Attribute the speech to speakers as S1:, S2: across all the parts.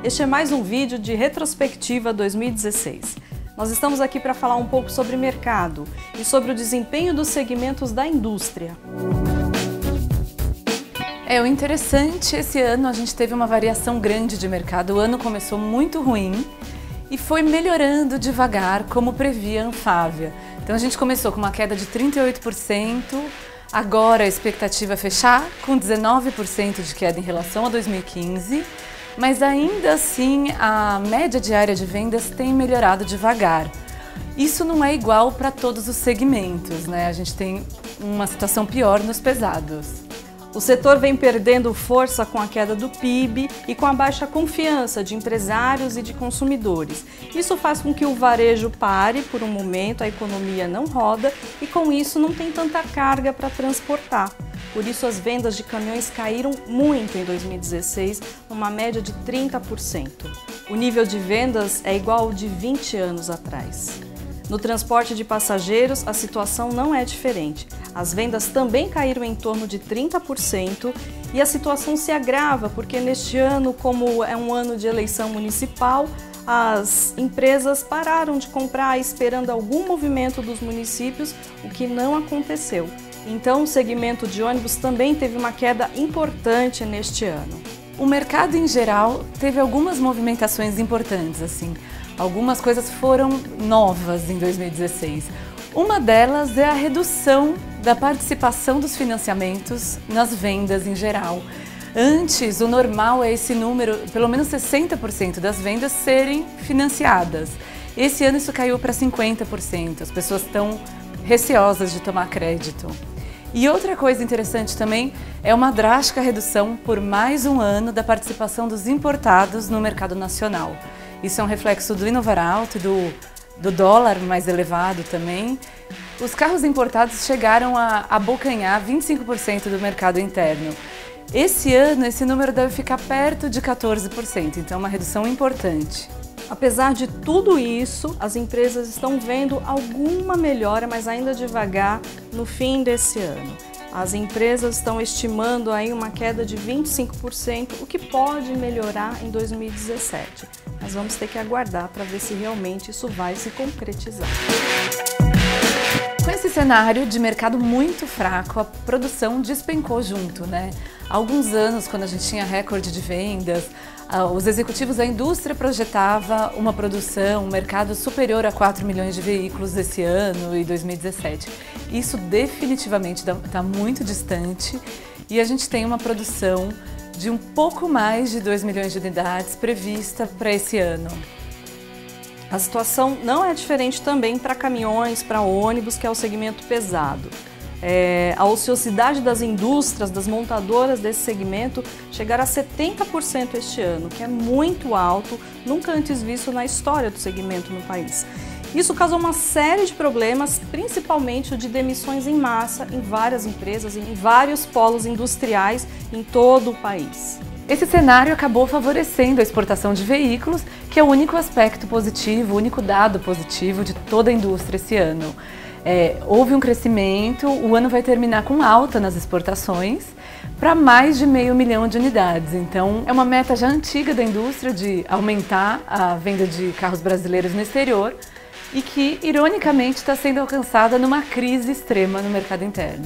S1: Este é mais um vídeo de retrospectiva 2016. Nós estamos aqui para falar um pouco sobre mercado e sobre o desempenho dos segmentos da indústria.
S2: O interessante, esse ano a gente teve uma variação grande de mercado. O ano começou muito ruim e foi melhorando devagar, como previa a Anfávia. Então a gente começou com uma queda de 38%, agora a expectativa é fechar com 19% de queda em relação a 2015, mas ainda assim a média diária de vendas tem melhorado devagar. Isso não é igual para todos os segmentos, né? A gente tem uma situação pior nos pesados.
S1: O setor vem perdendo força com a queda do PIB e com a baixa confiança de empresários e de consumidores. Isso faz com que o varejo pare por um momento, a economia não roda e com isso não tem tanta carga para transportar. Por isso as vendas de caminhões caíram muito em 2016, numa média de 30%. O nível de vendas é igual ao de 20 anos atrás. No transporte de passageiros, a situação não é diferente. As vendas também caíram em torno de 30% e a situação se agrava porque neste ano, como é um ano de eleição municipal, as empresas pararam de comprar esperando algum movimento dos municípios, o que não aconteceu. Então, o segmento de ônibus também teve uma queda importante neste ano.
S2: O mercado em geral teve algumas movimentações importantes, assim. Algumas coisas foram novas em 2016. Uma delas é a redução da participação dos financiamentos nas vendas em geral. Antes, o normal é esse número, pelo menos 60% das vendas serem financiadas. Esse ano isso caiu para 50%. As pessoas estão receosas de tomar crédito. E outra coisa interessante também é uma drástica redução por mais um ano da participação dos importados no mercado nacional. Isso é um reflexo do Inovar Alto e do dólar mais elevado também. Os carros importados chegaram a abocanhar 25% do mercado interno. Esse ano, esse número deve ficar perto de 14%, então é uma redução importante.
S1: Apesar de tudo isso, as empresas estão vendo alguma melhora, mas ainda devagar, no fim desse ano. As empresas estão estimando aí uma queda de 25%, o que pode melhorar em 2017. Mas vamos ter que aguardar para ver se realmente isso vai se concretizar.
S2: Com esse cenário de mercado muito fraco, a produção despencou junto, né? Há alguns anos, quando a gente tinha recorde de vendas, os executivos da indústria projetavam uma produção, um mercado superior a 4 milhões de veículos esse ano e 2017. Isso definitivamente está muito distante e a gente tem uma produção de um pouco mais de 2 milhões de unidades prevista para esse ano.
S1: A situação não é diferente também para caminhões, para ônibus, que é o segmento pesado. A ociosidade das indústrias, das montadoras desse segmento, chegará a 70% este ano, que é muito alto, nunca antes visto na história do segmento no país. Isso causou uma série de problemas, principalmente o de demissões em massa em várias empresas, em vários polos industriais em todo o país.
S2: Esse cenário acabou favorecendo a exportação de veículos, que é o único aspecto positivo, o único dado positivo de toda a indústria esse ano. Houve um crescimento, o ano vai terminar com alta nas exportações para mais de 500 mil de unidades. Então, é uma meta já antiga da indústria de aumentar a venda de carros brasileiros no exterior e que, ironicamente, está sendo alcançada numa crise extrema no mercado interno.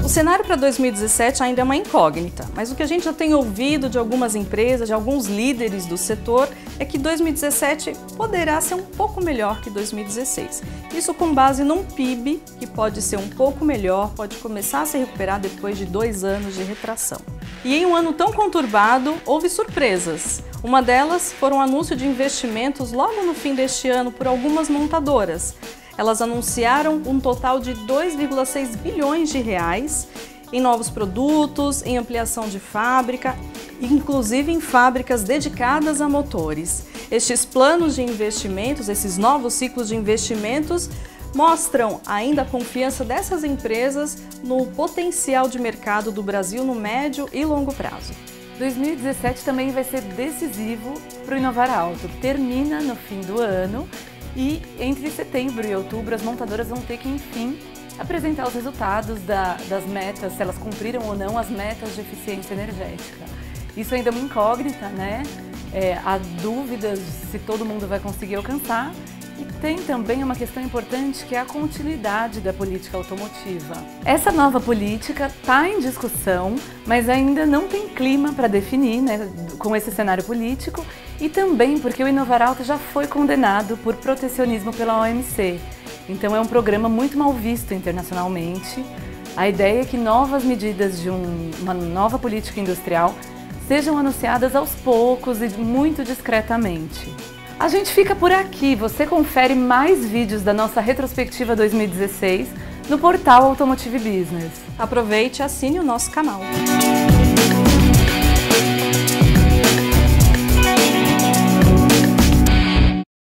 S1: O cenário para 2017 ainda é uma incógnita, mas o que a gente já tem ouvido de algumas empresas, de alguns líderes do setor, é que 2017 poderá ser um pouco melhor que 2016. Isso com base num PIB que pode ser um pouco melhor, pode começar a se recuperar depois de 2 anos de retração. E em um ano tão conturbado, houve surpresas. Uma delas foram o anúncio de investimentos logo no fim deste ano por algumas montadoras. Elas anunciaram um total de 2,6 bilhões de reais em novos produtos, em ampliação de fábrica, inclusive em fábricas dedicadas a motores. Estes planos de investimentos, esses novos ciclos de investimentos, mostram ainda a confiança dessas empresas no potencial de mercado do Brasil no médio e longo prazo.
S2: 2017 também vai ser decisivo para o Inovar Alto. Termina no fim do ano. E entre setembro e outubro as montadoras vão ter que, enfim, apresentar os resultados das metas, se elas cumpriram ou não as metas de eficiência energética. Isso ainda é uma incógnita, né? Há dúvidas se todo mundo vai conseguir alcançar. E tem também uma questão importante que é a continuidade da política automotiva. Essa nova política está em discussão, mas ainda não tem clima para definir, né, com esse cenário político, e também porque o Inovar Alta já foi condenado por protecionismo pela OMC. Então é um programa muito mal visto internacionalmente. A ideia é que novas medidas de uma nova política industrial sejam anunciadas aos poucos e muito discretamente. A gente fica por aqui, você confere mais vídeos da nossa retrospectiva 2016 no portal Automotive Business.
S1: Aproveite e assine o nosso canal.